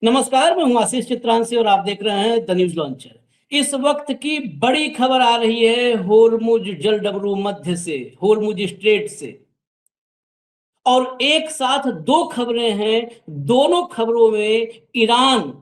नमस्कार, मैं हूं आशीष चित्रांशी और आप देख रहे हैं द न्यूज लॉन्चर। इस वक्त की बड़ी खबर आ रही है होर्मुज जलडबरू मध्य से, होर्मुज स्ट्रेट से। और एक साथ दो खबरें हैं। दोनों खबरों में ईरान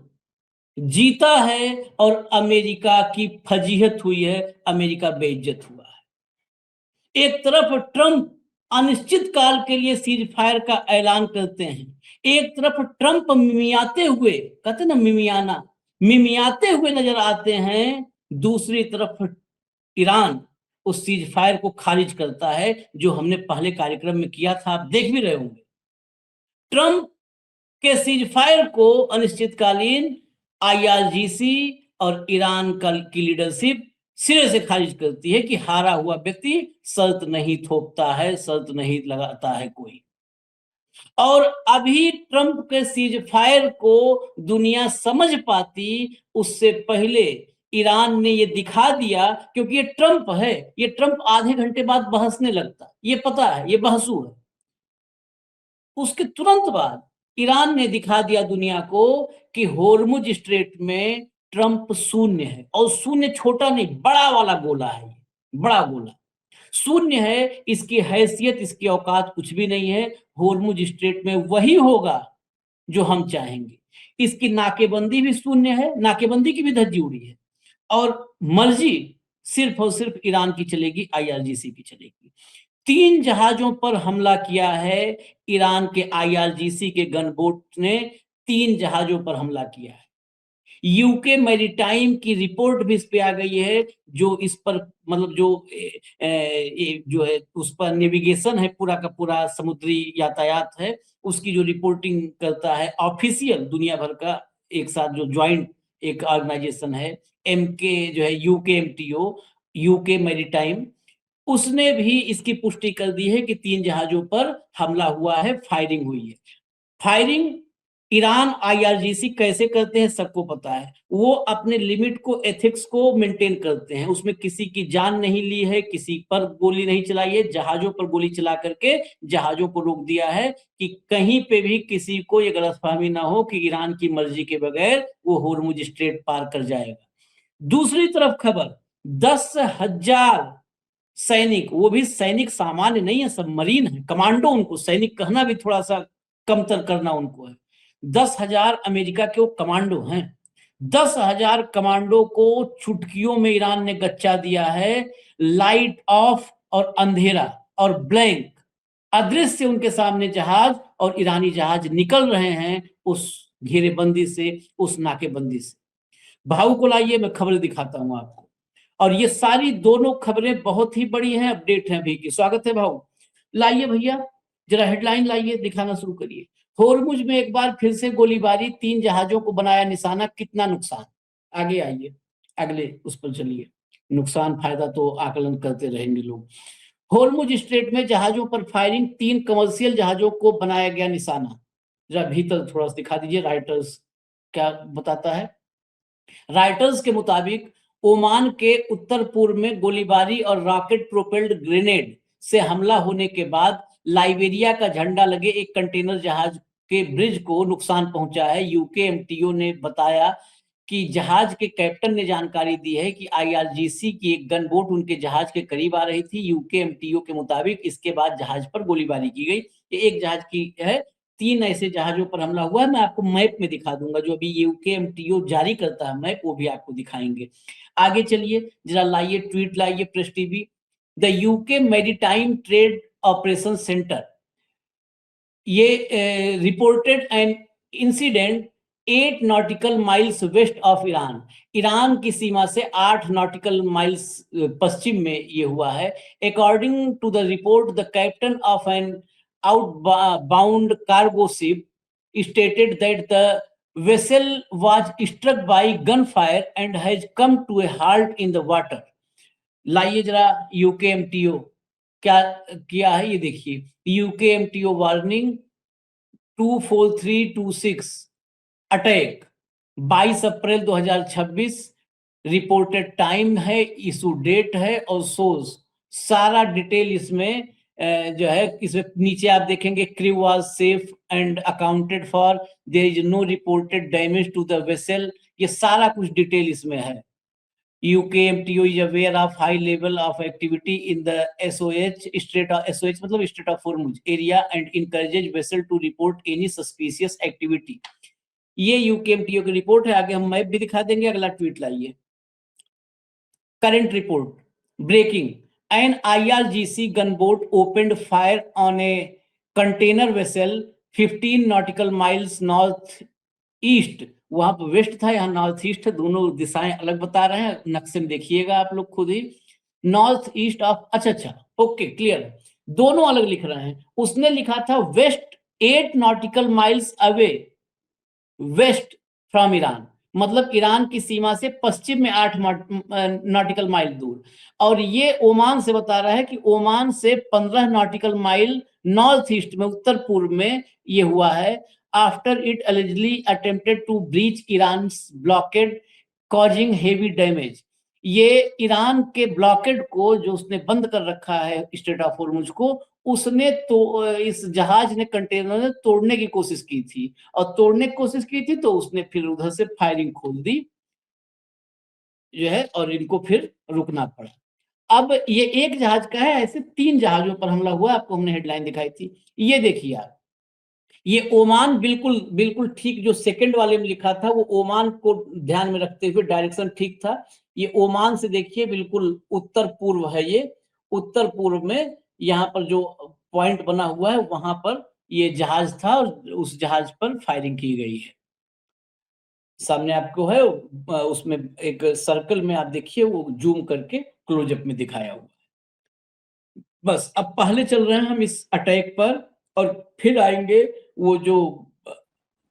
जीता है और अमेरिका की फजीहत हुई है, अमेरिका बेइज्जत हुआ है। एक तरफ ट्रंप अनिश्चित काल के लिए सीज फायर का ऐलान करते हैं, एक तरफ ट्रंप मिमियाते हुए, कहते ना मिमियाना, मिमियाते हुए नजर आते हैं। दूसरी तरफ ईरान उस सीज फायर को खारिज करता है जो हमने पहले कार्यक्रम में किया था, आप देख भी रहे होंगे। ट्रंप के सीज फायर को अनिश्चितकालीन आईआरजीसी और ईरान की लीडरशिप सिरे से खारिज करती है कि हारा हुआ व्यक्ति शर्त नहीं थोपता है, शर्त नहीं लगाता है कोई। और अभी ट्रंप के सीज फायर को दुनिया समझ पाती उससे पहले ईरान ने ये दिखा दिया, क्योंकि ये ट्रंप है, ये ट्रंप आधे घंटे बाद बहसने लगता, ये पता है, ये बहसू है। उसके तुरंत बाद ईरान ने दिखा दिया दुनिया को कि होर्मुज स्ट्रेट में ट्रंप शून्य है। और शून्य छोटा नहीं, बड़ा वाला गोला है, बड़ा गोला शून्य है। इसकी हैसियत, इसकी औकात कुछ भी नहीं है। होर्मुज स्ट्रेट में वही होगा जो हम चाहेंगे। इसकी नाकेबंदी भी शून्य है, नाकेबंदी की भी धज्जी उड़ी है। और मर्जी सिर्फ और सिर्फ ईरान की चलेगी, आईआरजीसी की चलेगी। 3 जहाजों पर हमला किया है ईरान के आईआरजीसी के गनबोट ने, 3 जहाजों पर हमला किया है। यूके मैरीटाइम की रिपोर्ट भी इस पे आ गई है, जो इस पर मतलब जो है उस पर नेविगेशन है, पूरा का पूरा समुद्री यातायात है, उसकी जो रिपोर्टिंग करता है ऑफिशियल दुनिया भर का एक साथ जो ज्वाइंट एक ऑर्गेनाइजेशन है, एमके जो है यूकेएमटीओ, यूके मैरीटाइम, उसने भी इसकी पुष्टि कर दी है कि 3 जहाजों पर हमला हुआ है, फायरिंग हुई है। फायरिंग ईरान आईआरजीसी कैसे करते हैं सबको पता है। वो अपने लिमिट को, एथिक्स को मेंटेन करते हैं। उसमें किसी की जान नहीं ली है, किसी पर गोली नहीं चलाई है, जहाजों पर गोली चला करके जहाजों को रोक दिया है कि कहीं पे भी किसी को ये गलतफहमी ना हो कि ईरान की मर्जी के बगैर वो होर्मुज स्ट्रेट पार कर जाएगा। दूसरी तरफ खबर, 10,000 सैनिक, वो भी सैनिक सामान्य नहीं है, सब मरीन है, कमांडो, उनको सैनिक कहना भी थोड़ा सा कमतर करना उनको है। 10,000 अमेरिका के वो कमांडो हैं। 10,000 कमांडो को चुटकियों में ईरान ने गच्चा दिया है। लाइट ऑफ और अंधेरा और ब्लैंक, अदृश्य उनके सामने जहाज, और ईरानी जहाज निकल रहे हैं उस घेरेबंदी से, उस नाकेबंदी से। भाऊ को लाइए, मैं खबरें दिखाता हूं आपको। और ये सारी दोनों खबरें बहुत ही बड़ी हैं, अपडेट हैं अभी की। स्वागत है भाऊ, लाइए भैया, जरा हेडलाइन लाइए, दिखाना शुरू करिए। होर्मुज में एक बार फिर से गोलीबारी, 3 जहाजों को बनाया निशाना, कितना नुकसान। आगे आइए, अगले उस पर चलिए। नुकसान फायदा तो आकलन करते रहेंगे लोग। होर्मुज स्ट्रेट में जहाजों पर फायरिंग, 3 कमर्शियल जहाजों को बनाया गया निशाना। जरा भीतर थोड़ा सा दिखा दीजिए, राइटर्स क्या बताता है। राइटर्स के मुताबिक ओमान के उत्तर पूर्व में गोलीबारी और रॉकेट प्रोपेल्ड ग्रेनेड से हमला होने के बाद लाइबेरिया का झंडा लगे एक कंटेनर जहाज के ब्रिज को नुकसान पहुंचा है। यूकेएमटीओ ने बताया कि जहाज के कैप्टन ने जानकारी दी है कि आईआरजीसी की एक गनबोट उनके जहाज के करीब आ रही थी। यूकेएमटीओ के मुताबिक इसके बाद जहाज पर गोलीबारी की गई। ये एक जहाज की है, 3 ऐसे जहाजों पर हमला हुआ है। मैं आपको मैप में दिखा दूंगा, जो अभी यूकेएमटीओ जारी करता है मैप, वो भी आपको दिखाएंगे। आगे चलिए, जरा लाइए ट्वीट, लाइए Press TV. The UK maritime trade operation centre, ये reported an incident 8 nautical miles west of Iran. Iran की सीमा से 8 नॉटिकल माइल्स पश्चिम में ये हुआ है। According to the report, the captain of an outbound cargo ship stated that the vessel was struck by gunfire and has come to a halt in the water. लाइए जरा UKMTO क्या किया है ये देखिए। यूकेएमटीओ वार्निंग 24326 अटैक 22 अप्रैल 2026, reported time है, issue date है और सोर्स, सारा डिटेल इसमें जो है इसमें नीचे आप देखेंगे crew was safe and accounted for, there is no reported damage to the vessel, ये सारा कुछ डिटेल इसमें है। UKMTO is aware of high level of activity in the SOH Strait of SOH मतलब Strait of Hormuz area and encourages vessel to report any suspicious activity। ये UKMTO की report है। आगे हम मैप भी दिखा देंगे। अगला ट्वीट लाइए। Current report breaking, an IRGC gunboat opened fire on a container vessel 15 nautical miles north east। वहां पर वेस्ट था, यहाँ नॉर्थ ईस्ट है, दोनों दिशाएं अलग बता रहे हैं, नक्शे में देखिएगा आप लोग खुद ही। नॉर्थ ईस्ट ऑफ, अच्छा ओके क्लियर, दोनों अलग लिख रहे हैं। उसने लिखा था west 8 nautical miles away, west from Iran, मतलब ईरान की सीमा से पश्चिम में 8 नॉटिकल माइल दूर। और ये ओमान से बता रहा है कि ओमान से 15 नॉटिकल माइल नॉर्थ ईस्ट में, उत्तर पूर्व में ये हुआ है। After it allegedly attempted to breach Iran's blockade causing heavy damage। ये ईरान के ब्लॉकेड को जो उसने बंद कर रखा है स्ट्रेट ऑफ हॉर्मुज को, उसने तो इस जहाज ने, कंटेनर ने तोड़ने की कोशिश की थी, और तोड़ने की कोशिश की थी तो उसने फिर उधर से फायरिंग खोल दी जो है, और इनको फिर रुकना पड़ा। अब ये एक जहाज का है, ऐसे 3 जहाजों पर हमला हुआ, आपको हमने हेडलाइन दिखाई थी। ये देखिए आप, ये ओमान बिल्कुल बिल्कुल ठीक, जो सेकंड वाले में लिखा था वो ओमान को ध्यान में रखते हुए डायरेक्शन ठीक था। ये ओमान से देखिए बिल्कुल उत्तर पूर्व है, ये उत्तर पूर्व में यहाँ पर जो पॉइंट बना हुआ है वहां पर ये जहाज था, और उस जहाज पर फायरिंग की गई है। सामने आपको है उसमें एक सर्कल में, आप देखिए वो जूम करके क्लोजअप में दिखाया हुआ है। बस अब पहले चल रहे हैं हम इस अटैक पर, और फिर आएंगे वो जो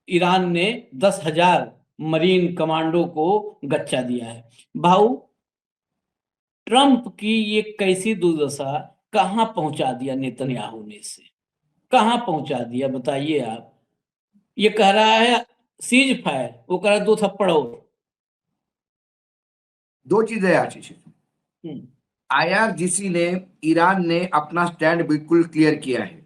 ईरान ने 10,000 मरीन कमांडो को गच्चा दिया है। भाऊ, ट्रंप की ये कैसी दुर्दशा कहां पहुंचा दिया नेतन्याहू ने, इसे कहां पहुंचा दिया बताइए आप। ये कह रहा है सीज फायर, वो कह रहा है 2 थप्पड़ और। 2 चीजें आशीष। IRGC ने, ईरान ने अपना स्टैंड बिल्कुल क्लियर किया है।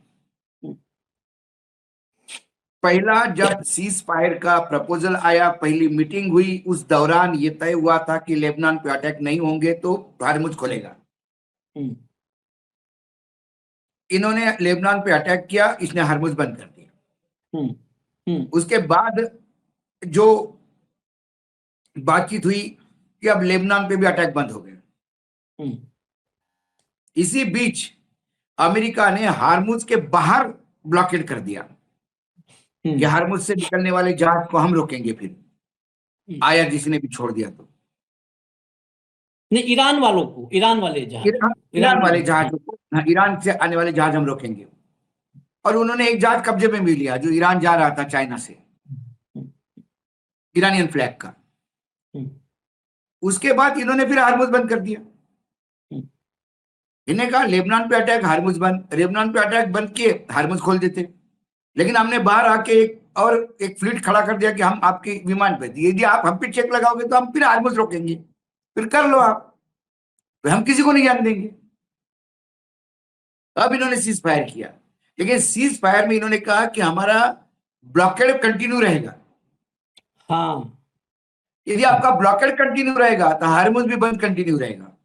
पहला, जब सीज फायर का प्रपोजल आया, पहली मीटिंग हुई, उस दौरान ये तय हुआ था कि लेबनान पे अटैक नहीं होंगे तो हरमुज खोलेगा। इन्होंने लेबनान पे अटैक किया, इसने हरमुज बंद कर दिया। उसके बाद जो बातचीत हुई कि अब लेबनान पे भी अटैक बंद हो गए। इसी बीच अमेरिका ने हार्मुज के बाहर ब्लॉकेड कर दिया कि हार्मुज से निकलने वाले जहाज को हम रोकेंगे। फिर IRGC ने भी छोड़ दिया। तो नहीं, ईरान वालों को, ईरान वाले जहाज, ईरान वाले जहाजों को, ईरान से आने वाले जहाज हम रोकेंगे। और उन्होंने एक जहाज कब्जे में भी लिया जो ईरान जा रहा था चाइना से, ईरानियन फ्लैग का। उसके बाद इन्होंने फिर हार्मुज बंद कर दिया। इन्हें कहा लेबनान पे अटैक, हार्मुज बंद, लेबनान पे अटैक बंद किए, हार्मुज खोल देते। लेकिन हमने बाहर आके एक फ्लीट खड़ा कर दिया कि हम आपके विमान पे, यदि आप हम पे चेक लगाओगे तो हम फिर हार्मुज रोकेंगे, फिर कर लो आप, तो हम किसी को नहीं जान देंगे। अब इन्होंने सीज फायर किया, लेकिन सीज फायर में इन्होंने कहा कि हमारा ब्लॉकेड कंटिन्यू रहेगा। हाँ, यदि आपका ब्लॉकेड कंटिन्यू रहेगा तो हार्मुज भी बंद कंटिन्यू रहेगा।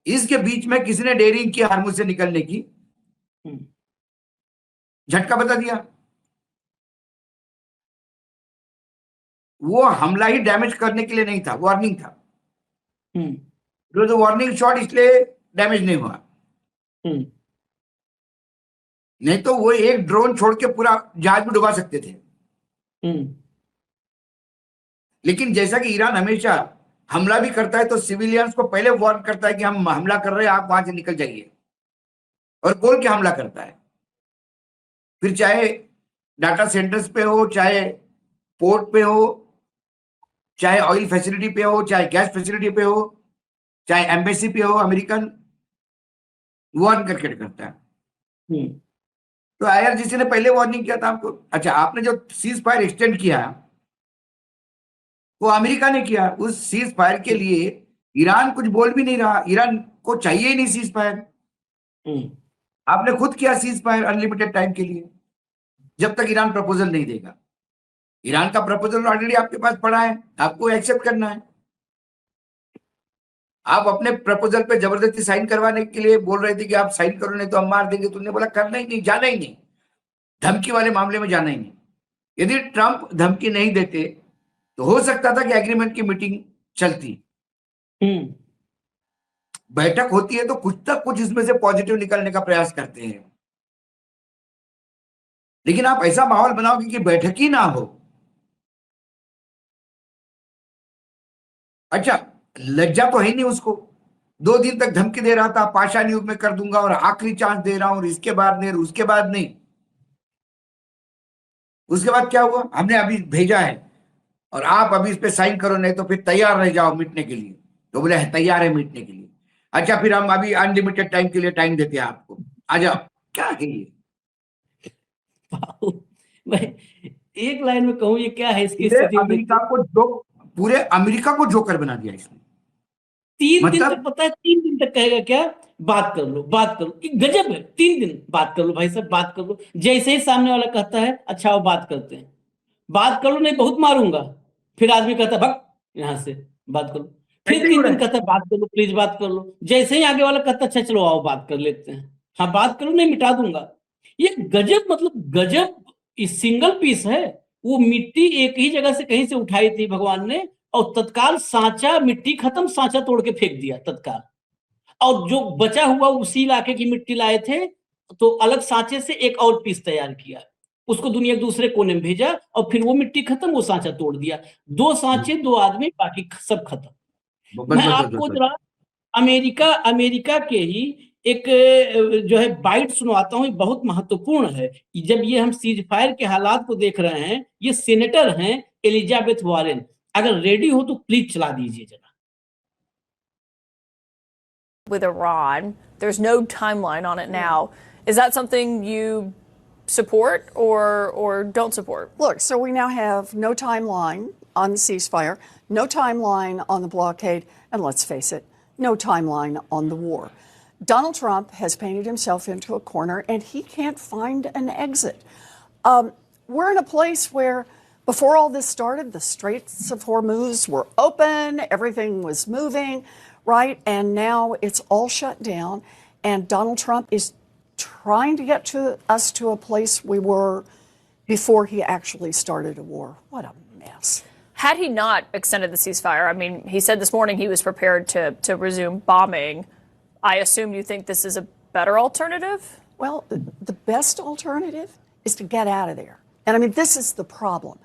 इसके बीच में किसी ने डेयरिंग की हार्मुज से निकलने की, झटका बता दिया। वो हमला ही डैमेज करने के लिए नहीं था, वार्निंग था। तो वार्निंग शॉट, इसलिए डैमेज नहीं हुआ। नहीं तो वो एक ड्रोन छोड़ के पूरा जहाज भी डुबा सकते थे। लेकिन जैसा कि ईरान हमेशा हमला भी करता है तो सिविलियंस को पहले वार्न करता है कि हम हमला कर रहे हैं, आप वहां से निकल जाइए, और बोल के हमला करता है। फिर चाहे डाटा सेंटर्स पे हो, चाहे पोर्ट पे हो, चाहे ऑयल फैसिलिटी पे हो, चाहे गैस फैसिलिटी पे हो, चाहे एम्बेसी पे हो, अमेरिकन वार्न करके करता है। तो IRGC ने पहले वार्निंग किया था आपको। अच्छा, आपने जो सीज फायर एक्सटेंड किया वो अमेरिका ने किया। उस सीज फायर के लिए ईरान कुछ बोल भी नहीं रहा, ईरान को चाहिए ही नहीं सीज फायर। हम्म। आपने खुद किया सीज फायर अनलिमिटेड टाइम के लिए, जब तक ईरान प्रपोजल नहीं देगा। ईरान का प्रपोजल ऑलरेडी आपके पास पड़ा है, आपको एक्सेप्ट करना है। आप अपने प्रपोजल पे जबरदस्ती साइन करवाने के लिए बोल रहे थे कि आप साइन करो नहीं तो हम मार देंगे, तुमने बोला करना ही नहीं, जाना ही नहीं, धमकी वाले मामले में जाना ही नहीं। यदि ट्रंप धमकी नहीं देते तो हो सकता था कि एग्रीमेंट की मीटिंग चलती, हम्म। बैठक होती है तो कुछ तक कुछ इसमें से पॉजिटिव निकलने का प्रयास करते हैं। लेकिन आप ऐसा माहौल बनाओगे कि बैठक ही ना हो। अच्छा, लज्जा तो है नहीं उसको, 2 दिन तक धमकी दे रहा था पाषाण युग में कर दूंगा और आखिरी चांस दे रहा हूं और इसके बाद नहीं, उसके बाद नहीं। उसके बाद क्या हुआ, हमने अभी भेजा है और आप अभी इस पे साइन करो नहीं तो फिर तैयार रह जाओ मिटने के लिए। तो बोले तैयार है मिटने के लिए। अच्छा, फिर हम अभी अनलिमिटेड टाइम के लिए टाइम देते हैं आपको, आ जाओ। क्या है ये? वाह, मैं एक लाइन में कहूँ, ये क्या है इसकी पूरे स्थिति में देखते अमेरिका हैं। को जो पूरे अमेरिका को जोकर बना दिया इसने। 3 दिन तक, मतलब पता है 3 दिन तक कहेगा क्या, बात कर लो बात कर लो, ये गजब है। 3 दिन बात कर लो भाई साहब, बात कर लो। जैसे ही सामने वाला कहता है अच्छा वो बात करते हैं, बात कर लो नहीं बहुत मारूंगा, फिर आदमी कहता है भग यहाँ से, बात कर लो। फिर ऐसे ही हो तीन रहा दिन है। कहता है बात कर लो प्लीज बात कर लो। जैसे ही आगे वाला कहता है अच्छा चलो आओ बात कर लेते हैं, हाँ बात करो नहीं मिटा दूंगा। ये गजब, मतलब गजब, इस सिंगल पीस है। वो मिट्टी एक ही जगह से कहीं से उठाई थी भगवान ने, और तत्काल सांचा, मिट्टी खत्म, सांचा तोड़ के फेंक दिया तत्काल। और जो बचा हुआ उसी इलाके की मिट्टी लाए थे, तो अलग सांचे से एक और पीस तैयार किया, उसको दुनिया के दूसरे कोने में भेजा, और फिर वो मिट्टी खत्म, वो सांचा तोड़ दिया। 2 सांचे 2 आदमी, बाकी सब खत्म। बस मैं बस बस बस आपको बस। जरा अमेरिका अमेरिका के ही एक जो है बाइट सुनवाता हूं, बहुत महत्वपूर्ण है। जब ये हम सीज फायर के हालात को देख रहे हैं, ये सेनेटर हैं एलिजाबेथ वारेन, अगर रेडी हो तो प्लीज चला दीजिए जरा। With Iran. There's no timeline on it now. Is that something you support or don't support? Look, so we now have no timeline on the ceasefire, no timeline on the blockade, and let's face it, no timeline on the war. Donald Trump has painted himself into a corner and he can't find an exit. We're in a place where before all this started, the Straits of Hormuz were open, everything was moving, right? And now it's all shut down, and Donald Trump is trying to get us to a place we were before he actually started a war. What a mess. Had he not extended the ceasefire, I mean, he said this morning he was prepared to resume bombing. I assume you think this is a better alternative? Well, the best alternative is to get out of there. And I mean, this is the problem.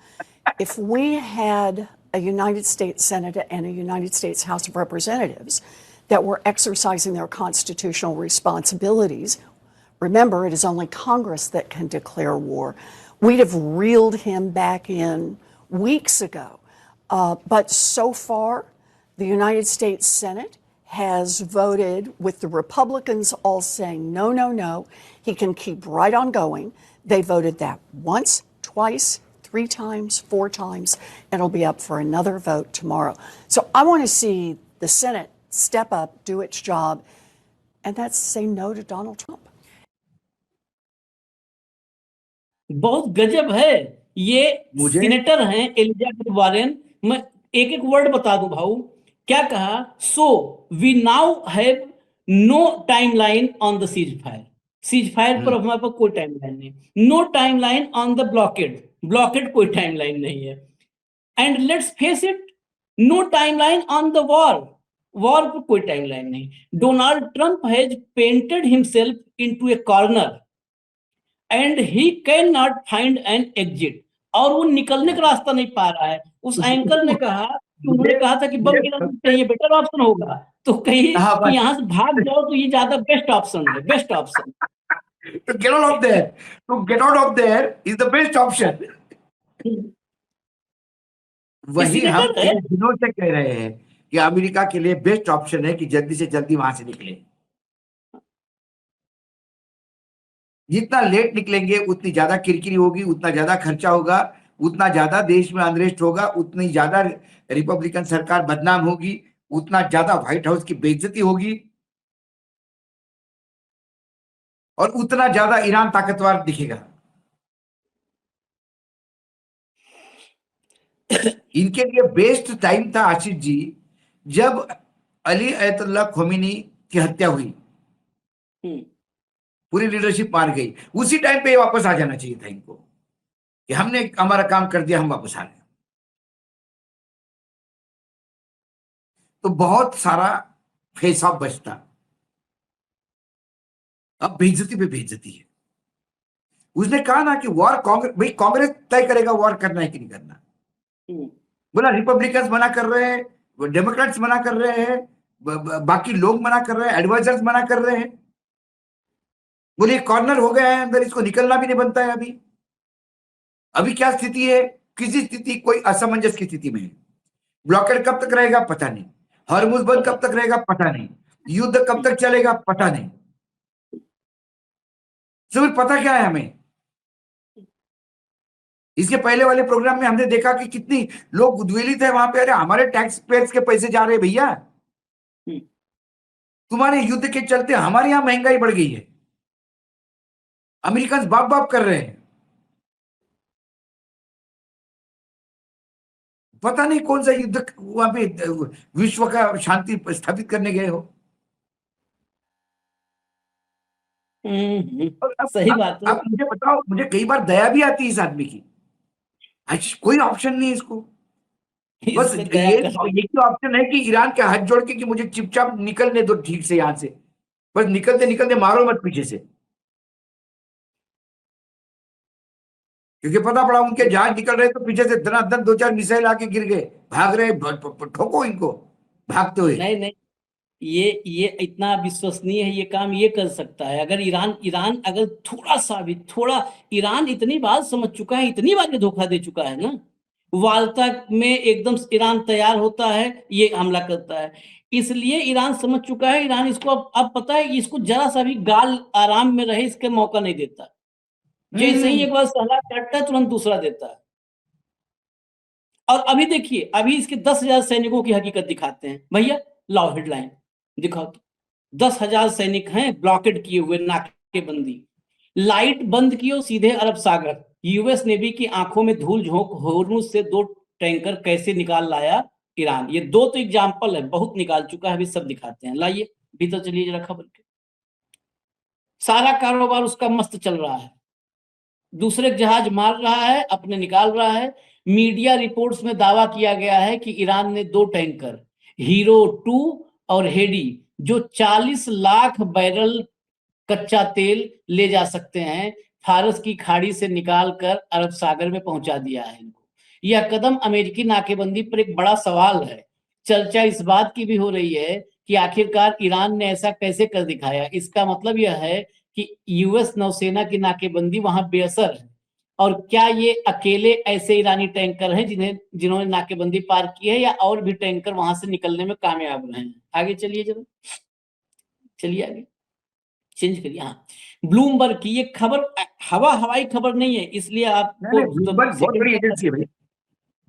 If we had a United States Senate and a United States House of Representatives that were exercising their constitutional responsibilities, remember, it is only Congress that can declare war. We'd have reeled him back in weeks ago. But so far, the United States Senate has voted with the Republicans all saying, no, no, no, he can keep right on going. They voted that once, twice, 3 times, 4 times, and it'll be up for another vote tomorrow. So I want to see the Senate step up, do its job, and that's say no to Donald Trump. बहुत गजब है ये। मुझे senator हैं Elizabeth Warren. मैं एक एक word बता दूं भाऊ, क्या कहा। So we now have no timeline on the ceasefire. Ceasefire पर हमारे पास कोई टाइमलाइन नहीं। No timeline on the blockade, blockade कोई टाइमलाइन नहीं है। And let's face it, no timeline on the war, war पर कोई टाइमलाइन नहीं। Donald Trump has painted himself into a corner and he can not find an exit. और वो निकलने का रास्ता नहीं पा रहा है। उस एंकर ने कहा कि उन्होंने कहा था कि बम गिराना चाहिए, बेटर ऑप्शन होगा, तो कही हाँ कि बस। यहां से भाग जाओ तो ये ज्यादा बेस्ट ऑप्शन है, बेस्ट ऑप्शन। तो get out of there. To get out of there is the best option. वही हम सीनेटर है। इन दिनों से कह रहे हैं कि अमेरिका के लिए बेस्ट ऑप्शन है कि जल्दी से जल्दी वहां से निकले। जितना लेट निकलेंगे उतनी ज्यादा किरकिरी होगी, उतना ज्यादा खर्चा होगा, उतना ज्यादा देश में अनरेस्ट होगा, उतनी ज्यादा रिपब्लिकन सरकार बदनाम होगी, उतना ज्यादा व्हाइट हाउस की बेइज्जती होगी। और उतना ज्यादा ईरान ताकतवर दिखेगा। इनके लिए बेस्ट टाइम था आशीष जी, जब अली अयतुल्लाह खोमेनी की हत्या हुई, हम्म, पूरी लीडरशिप मार गई, उसी टाइम पे वापस आ जाना चाहिए था इनको कि हमने हमारा काम कर दिया, हम वापस आ गए। तो बहुत सारा फेस ऑफ बचता। अब बेइज्जती पे बेइज्जती है। उसने कहा ना कि वॉर कांग्रेस, भाई कांग्रेस तय करेगा वॉर करना है कि नहीं करना। हम्म, बोला रिपब्लिकन्स मना कर रहे हैं, डेमोक्रेट्स मना कर रहे हैं, बाकी लोग मना कर रहे हैं, एडवाइजर्स मना कर रहे हैं। बोले कॉर्नर हो गया है अंदर, इसको निकलना भी नहीं बनता है अभी। अभी क्या स्थिति है, किसी स्थिति, कोई असमंजस की स्थिति में है। ब्लॉकेड कब तक रहेगा पता नहीं, हॉर्मुज बंद कब तक रहेगा पता नहीं, युद्ध कब तक चलेगा पता नहीं। सिर्फ पता क्या है हमें, इसके पहले वाले प्रोग्राम में हमने देखा कि कितनी लोग उद्वेलित है वहां पे। अरे हमारे टैक्स पेयर्स के पैसे जा रहे हैं भैया, हम्म, तुम्हारे युद्ध के चलते हमारे यहां महंगाई बढ़ गई है, अमेरिकन बाप बाप कर रहे हैं। पता नहीं कौन सा युद्ध वहां पे विश्व का शांति स्थापित करने गए हो। और सही बात है। अब मुझे बताओ, मुझे कई बार दया भी आती है इस आदमी की। कोई ऑप्शन नहीं है इसको, बस इस पे दया ये कर एक ही ऑप्शन है कि ईरान के हाथ जोड़ के कि मुझे चुपचाप निकलने दो ठीक से यहां से, बस निकलते निकलते मारो मत पीछे से। क्योंकि पता पड़ा उनके जहाज निकल रहे तो पीछे से धनाधन 2-4 मिसाइल आके गिर गए, भाग रहे, ठोको इनको भागते हुए। नहीं नहीं, ये इतना विश्वसनीय है, ये काम ये कर सकता है। अगर ईरान ईरान अगर थोड़ा सा भी, थोड़ा, ईरान इतनी बार समझ चुका है, इतनी बार ये धोखा दे चुका है ना, वार्ता में एकदम ईरान तैयार होता है, ये हमला करता है। इसलिए ईरान समझ चुका है, ईरान इसको अब पता है कि इसको जरा सा भी गाल आराम में रहे इसके मौका नहीं देता। जैसे ही हम्म। एक बार सहला काटता है तुरंत दूसरा देता है। और अभी देखिए, अभी इसके 10,000 सैनिकों की हकीकत दिखाते हैं भैया, लाओ हेडलाइन दिखाओ तो। 10,000 सैनिक हैं ब्लॉकेड किए हुए, नाकेबंदी, लाइट बंद किए सीधे अरब सागर। यूएस नेवी की आंखों में धूल झोंक, होर्मुज से 2 टैंकर कैसे निकाल लाया ईरान। ये 2 तो एग्जाम्पल है, बहुत निकाल चुका है, अभी सब दिखाते हैं। लाइए भीतर चलिए जरा खबर के। सारा कारोबार उसका मस्त चल रहा है, दूसरे जहाज मार रहा है, अपने निकाल रहा है। मीडिया रिपोर्ट्स में दावा किया गया है कि ईरान ने 2 टैंकर हीरो 2 और हेडी, जो 40 लाख बैरल कच्चा तेल ले जा सकते हैं, फारस की खाड़ी से निकालकर अरब सागर में पहुंचा दिया है इनको। यह कदम अमेरिकी नाकेबंदी पर एक बड़ा सवाल है। चर्चा इस बात की भी हो रही है कि आखिरकार ईरान ने ऐसा कैसे कर दिखाया। इसका मतलब यह है कि यूएस नौसेना की नाकेबंदी वहां बेअसर है। और क्या ये अकेले ऐसे ईरानी टैंकर हैं जिन्होंने नाकेबंदी पार की है, या और भी टैंकर वहां से निकलने में कामयाब रहे हैं? आगे चलिए जरा, चलिए आगे, चेंज करिए। हाँ, ब्लूमबर्ग की ये खबर हवाई खबर नहीं है, इसलिए आपको ब्लूमबर्ग बहुत बड़ी एजेंसी है भाई।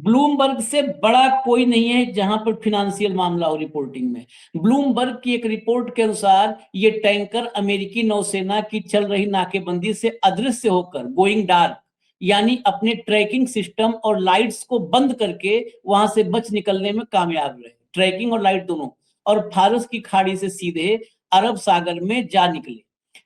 ब्लूमबर्ग से बड़ा कोई नहीं है जहां पर फिनेंशियल मामला हो रिपोर्टिंग में। ब्लूमबर्ग की एक रिपोर्ट के अनुसार ये टैंकर अमेरिकी नौसेना की चल रही नाकेबंदी से अदृश्य होकर, गोइंग डार्क, यानी अपने ट्रैकिंग सिस्टम और लाइट्स को बंद करके वहां से बच निकलने में कामयाब रहे, ट्रैकिंग और लाइट दोनों, और फारस की खाड़ी से सीधे अरब सागर में जा निकले।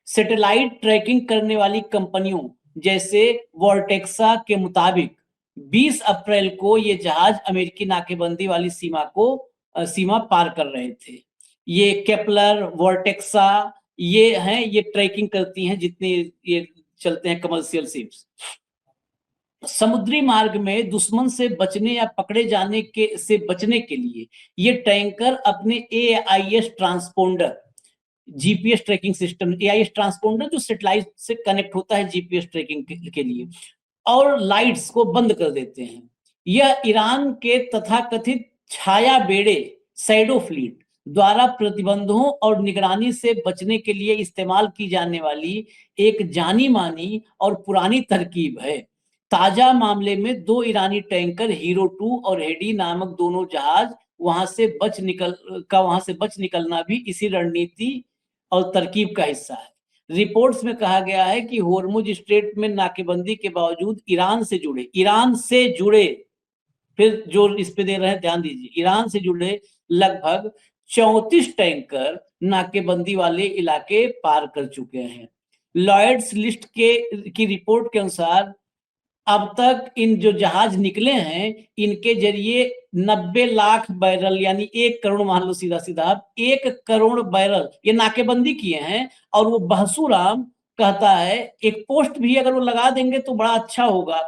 सैटेलाइट ट्रैकिंग करने वाली कंपनियों जैसे वॉर्टेक्सा के मुताबिक 20 अप्रैल को ये जहाज अमेरिकी नाकेबंदी वाली सीमा पार कर रहे थे। ये केपलर, वॉर्टेक्सा, ये हैं, ये ट्रैकिंग करती हैं जितने ये चलते हैं कमर्शियल शिप्स। समुद्री मार्ग में दुश्मन से बचने या पकड़े जाने से बचने के लिए ये टैंकर अपने AIS transponder, GPS tracking system, AIS transponder जो सैटेलाइट से कनेक्ट होता है जीपीएस ट्रैकिंग के लिए, और लाइट्स को बंद कर देते हैं। यह ईरान के तथाकथित छाया बेड़े, शैडो फ्लीट द्वारा प्रतिबंधों और निगरानी से बचने के लिए इस्तेमाल की जाने वाली एक जानी मानी और पुरानी तरकीब है। ताजा मामले में 2 ईरानी टैंकर हीरो 2 और हेडी नामक दोनों जहाज वहां से बच निकलना भी इसी रणनीति और तरकीब का हिस्सा है। रिपोर्ट्स में कहा गया है कि होर्मुज स्ट्रेट में नाकेबंदी के बावजूद ईरान से जुड़े, फिर जो इस पे दे रहे हैं ध्यान दीजिए, ईरान से जुड़े लगभग 34 टैंकर नाकेबंदी वाले इलाके पार कर चुके हैं। लॉयड्स लिस्ट की रिपोर्ट के अनुसार अब तक इन जो जहाज निकले हैं इनके जरिए 90 लाख बैरल यानी 1 करोड़, मान लो सीधा सीधा 1 करोड़ बैरल ये नाकेबंदी किए हैं। और वो बहसूराम कहता है एक पोस्ट भी अगर वो लगा देंगे तो बड़ा अच्छा होगा,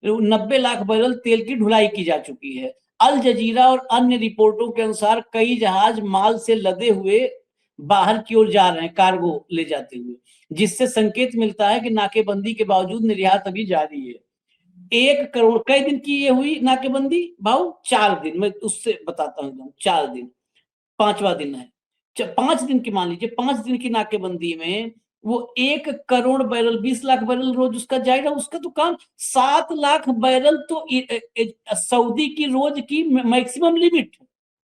90 लाख बैरल तेल की ढुलाई की जा चुकी है। अल जजीरा और अन्य रिपोर्टों के अनुसार कई जहाज माल से लदे हुए बाहर की ओर जा रहे हैं, कार्गो ले जाते हुए, जिससे संकेत मिलता है कि नाकेबंदी के बावजूद निर्यात अभी जारी है। 1 करोड़ कई दिन की ये हुई नाकेबंदी भाव? 4 दिन, मैं उससे बताता हूँ, 4 दिन, 5वां दिन है। 5 दिन की मान लीजिए, 5 दिन की नाकेबंदी में वो 1 करोड़ बैरल 20 लाख बैरल रोज उसका जाएगा। उसका तो काम 7 लाख बैरल तो सऊदी की रोज की मैक्सिमम लिमिट है।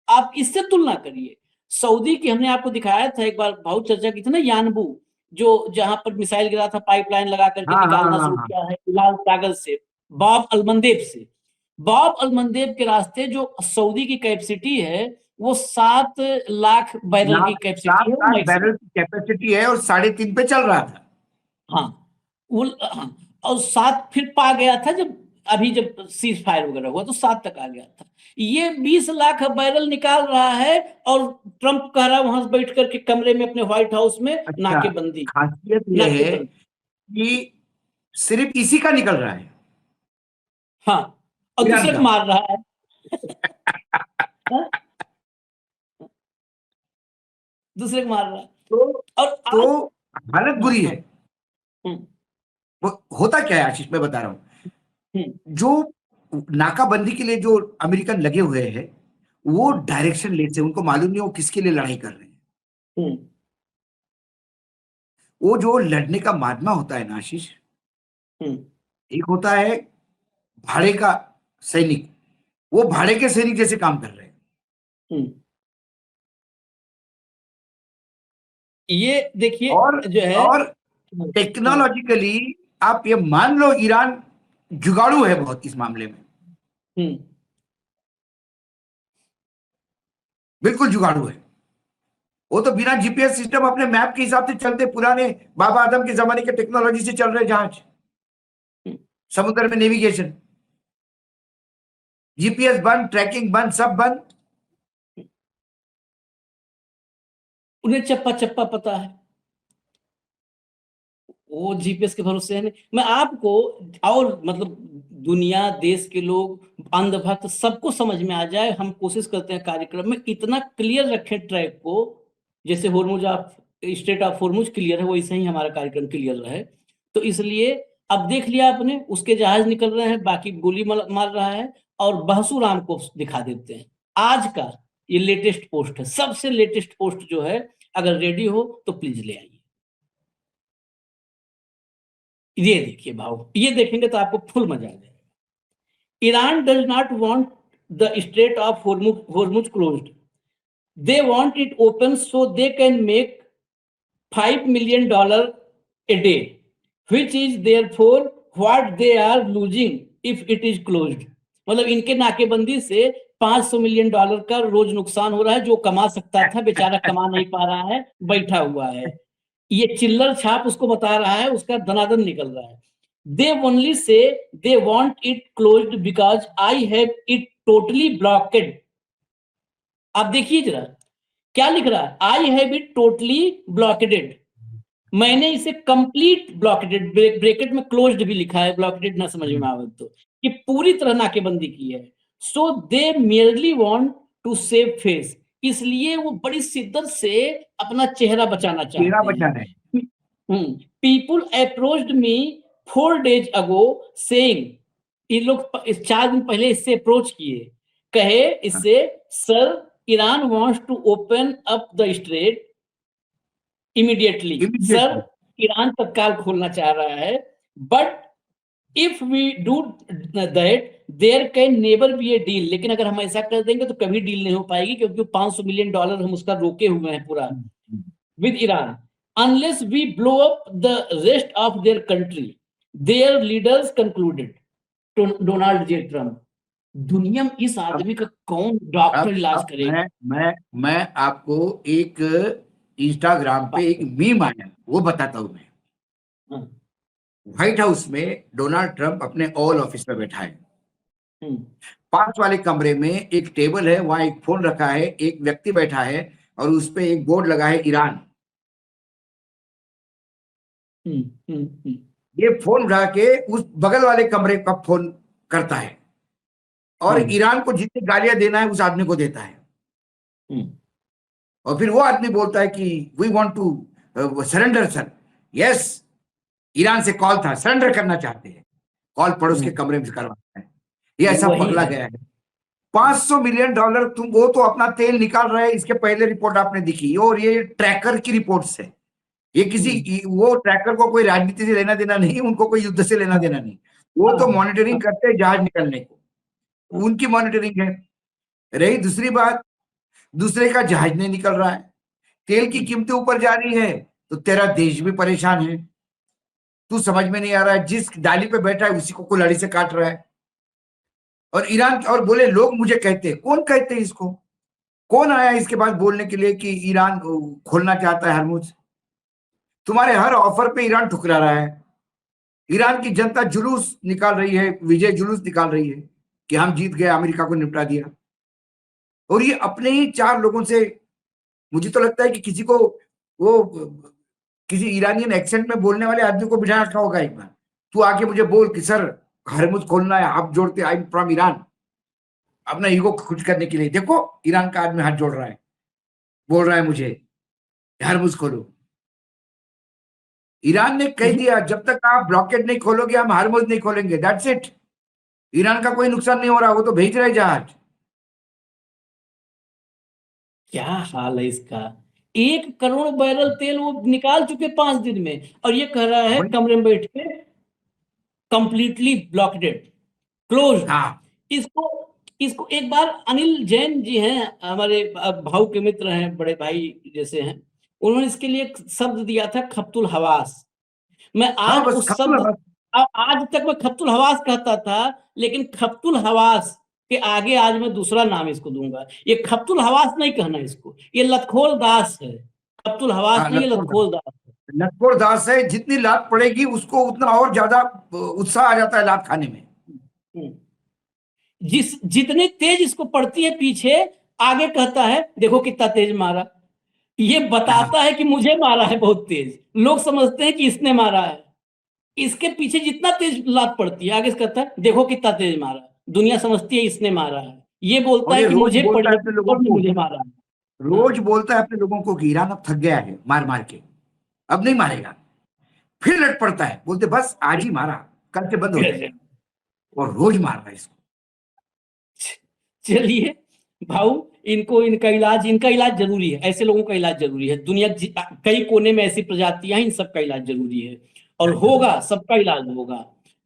आप इससे तुलना करिए। सऊदी की हमने आपको दिखाया था एक बार, बहुत चर्चा की थी ना, यानबू, जो जहां पर मिसाइल गिरा था, पाइपलाइन लगा करके हाँ हाँ निकालना हाँ शुरू हाँ। किया है लाल सागर से, बॉब अलमंदेब से। बॉब अलमंदेब के रास्ते जो सऊदी की कैपेसिटी है वो 7 लाख बैरल की कैपेसिटी 7 है लाख मैक्सिमम। बैरल की कैपेसिटी है और 3.5 पे चल रहा था। हाँ, हाँ, और 7 फिर पा गया था जब सीज फायर वगैरह हुआ तो 7 तक आ गया था। ये 20 लाख बैरल निकाल रहा है और ट्रंप कह रहा है वहां बैठ करके कमरे में अपने व्हाइट हाउस में अच्छा, नाकेबंदी खासियत यह है कि सिर्फ इसी का निकल रहा है, हाँ, और ईरान दूसरे को का। मार रहा है। हाँ? दूसरे को मार रहा है। तो और तो हालत बुरी है। हम्म, वो होता क्या है आशीष, मैं बता रहा हूँ। हम्म, जो नाकाबंदी के लिए जो अमेरिकन लगे हुए हैं वो डायरेक्शन लेते हैं, उनको मालूम नहीं वो किसके लिए लड़ाई कर रहे हैं। हम्म, वो जो लड़ने का माध्यम होता है ना आशीष, हम्म, एक होता है भाड़े का सैनिक, वो भाड़े के सैनिक जैसे काम कर रहे हैं। हम्म। ये देखिए और जो है, और टेक्नोलॉजिकली आप ये मान लो ईरान जुगाड़ू है बहुत इस मामले में, हम्म, बिल्कुल जुगाड़ू है। वो तो बिना जीपीएस सिस्टम अपने मैप के हिसाब से चलते, पुराने बाबा आदम के जमाने के टेक्नोलॉजी से चल रहे जहाज, समुद्र में नेविगेशन, जीपीएस बंद, ट्रैकिंग बंद, सब बंद। उन्हें चप्पा चप्पा पता है, वो जीपीएस के भरोसे है नहीं। मैं आपको और मतलब दुनिया देश के लोग अंधभक्त सबको समझ में आ जाए, हम कोशिश करते हैं कार्यक्रम में इतना क्लियर रखें ट्रैक को, जैसे Hormuz of state of Hormuz clear है वैसे ही हमारा कार्यक्रम क्लियर रहे। तो इसलिए अब देख लिया आपने, उसके जहाज निकल रहे हैं, बाकी गोली मार रहा है। और बहसूराम को दिखा देते हैं आज का ये लेटेस्ट पोस्ट है, सबसे लेटेस्ट पोस्ट जो है, अगर रेडी हो तो प्लीज ले आइए। ये देखिए भाव, ये देखेंगे तो आपको फुल मजा आ जाएगा। Iran does not want the straight of Hormuz closed, they want it open so they can make $5 million a day, which is therefore what they are losing if it is closed। मतलब इनके नाकेबंदी से $500 million का रोज नुकसान हो रहा है, जो कमा सकता था बेचारा कमा नहीं पा रहा है, बैठा हुआ है। ये चिल्लर छाप उसको बता रहा है, उसका धनाधन निकल रहा है। They only say they want it closed because I have it totally blocked। आप देखिए जरा क्या लिख रहा है, I have it totally blocked, मैंने इसे कंप्लीट ब्लॉकेटेड, ब्रैकेट में क्लोज्ड भी लिखा है, ब्लॉकेटेड ना समझ में आवे तो, कि पूरी तरह नाकेबंदी की है। So they merely want to save face, इसलिए वो बड़ी शिद्दत से अपना चेहरा बचाना चेहरा चाहते बचाना है। हैं। पीपुल अप्रोच्ड मी 4 days ago सेइंग, ये लोग 4 दिन पहले इससे अप्रोच किए, कहे इससे, sir Iran wants to open up the strait immediately, sir Iran तत्काल खोलना चाह रहा है, but if we do that there can never be a deal, लेकिन अगर हम ऐसा कर देंगे तो कभी डील नहीं हो पाएगी, क्योंकि $500 मिलियन हम उसका रोके हुए हैं पूरा with Iran, unless we blow up the rest of their country, their leaders concluded. Donald J Trump. दुनिया में इस आदमी का कौन डॉक्टर इलाज करेगा? मैं आपको एक इंस्टाग्राम पे एक मीम आया, वो बताता हूं मैं। हाँ। व्हाइट हाउस में डोनाल्ड ट्रंप अपने ओवल ऑफिस में बैठा है। हम्म, 5 वाले कमरे में एक टेबल है, वहां एक फोन रखा है, एक व्यक्ति बैठा है और उस पे एक बोर्ड लगा है ईरान। ये फोन उठा के उस बगल वाले कमरे का फोन करता है और ईरान को जितनी गालियां देना है उस आदमी को देता है। और फिर वो आदमी बोलता है कि we want to surrender sir. Yes, Iran से कॉल था, सरेंडर करना चाहते हैं। कॉल पड़ोस के कमरे में करवाता है। ये ऐसा पगला गया है। $500 मिलियन तुम, वो तो अपना तेल निकाल रहे हैं। इसके पहले रिपोर्ट आपने दिखी, और ये ट्रैकर की रिपोर्ट्स है। ये किसी वो ट्रैकर को कोई राजनीति से लेना देना नहीं, उनको कोई युद्ध से लेना देना नहीं। वो तो मॉनिटरिंग करते हैं जहाज निकलने को, उनकी मॉनिटरिंग है। रही दूसरी बात, दूसरे का जहाज नहीं निकल रहा है, तेल की कीमतें ऊपर जा रही है, तो तेरा देश भी परेशान है। तू समझ में नहीं आ रहा है, जिस डाली पे बैठा है उसी को कुल्हाड़ी से काट रहा है। और ईरान, और बोले लोग मुझे कहते हैं, कौन कहते हैं इसको? कौन आया इसके पास बोलने के लिए कि ईरान खोलना चाहता है हरमुज? तुम्हारे हर ऑफर पे ईरान ठुकरा रहा है। ईरान की जनता जुलूस निकाल रही है, विजय जुलूस निकाल रही है कि हम जीत गए, अमेरिका को निपटा दिया। और ये अपने ही 4 लोगों से, मुझे तो लगता है कि किसी को, वो किसी ईरानियन एक्सेंट में बोलने वाले आदमी को बिठा रखा होगा एक बार, तू आके मुझे बोल कि सर हरमुज खोलना है, हाथ जोड़ते, आई एम फ्रॉम ईरान, अपना ईगो खुश करने के लिए। देखो ईरान का आदमी हाथ जोड़ रहा है, बोल रहा है मुझे हरमुज खोलो। ईरान ने कह दिया जब तक आप ब्लॉकेट नहीं खोलोगे हम हरमुज नहीं खोलेंगे, दैट्स इट। ईरान का कोई नुकसान नहीं हो रहा, वो तो भेज रहे जहाज। क्या हाल है इसका? 1 करोड़ बैरल तेल वो निकाल चुके 5 दिन में, और ये कह रहा है कमरे में बैठ के कंप्लीटली ब्लॉकेटेड, क्लोज। हाँ, इसको एक बार अनिल जैन जी हैं, हमारे भाऊ के मित्र हैं, बड़े भाई जैसे हैं, उन्होंने इसके लिए एक शब्द दिया था, खप्तुल हवास। मैं आज बस उस शब्द, आज तक मैं खप्तुल हवास कहता था, लेकिन खप्तुल हवास के आगे आज मैं दूसरा नाम इसको दूंगा। ये खप्तुल हवास नहीं कहना इसको, ये लतखोर दास है। खप्तुल हवास नहीं, ये लतखोर दास है। लतखोर दास है। जितनी लात पड़ेगी उसको उतना और ज्यादा उत्साह आ जाता है लात खाने में। जितनी तेज इसको पड़ती है पीछे, आगे कहता है देखो कितना तेज मारा। ये बताता है कि मुझे मारा है बहुत तेज, लोग समझते हैं कि इसने मारा है। इसके पीछे जितना तेज लात पड़ती है, आगे से कहता है देखो कितना तेज मारा, दुनिया समझती है इसने मारा है। ये बोलता है कि मुझे पड़ी और मुझे मारा है। रोज बोलता है अपने लोगों को कि ईरान अब थक गया है मार मार के, अब नहीं मारेगा। फिर लट पड़ता है, बोलते बस आज ही मारा, कल से बंद हो जाएगा, और रोज मार रहा है इसको। चलिए भाऊ, इनका इलाज जरूरी है। ऐसे लोगों का इलाज जरूरी है। दुनिया कई कोने में ऐसी प्रजातियां हैं, इन सबका इलाज जरूरी है, और होगा, सबका इलाज होगा,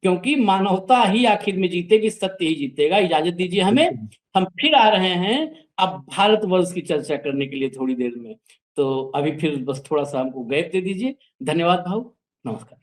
क्योंकि मानवता ही आखिर में जीतेगी, सत्य ही जीतेगा। इजाजत दीजिए हमें, हम फिर आ रहे हैं अब भारतवर्ष की चर्चा करने के लिए थोड़ी देर में। तो अभी फिर बस थोड़ा सा हमको गैप दे दीजिए। धन्यवाद भाऊ, नमस्कार।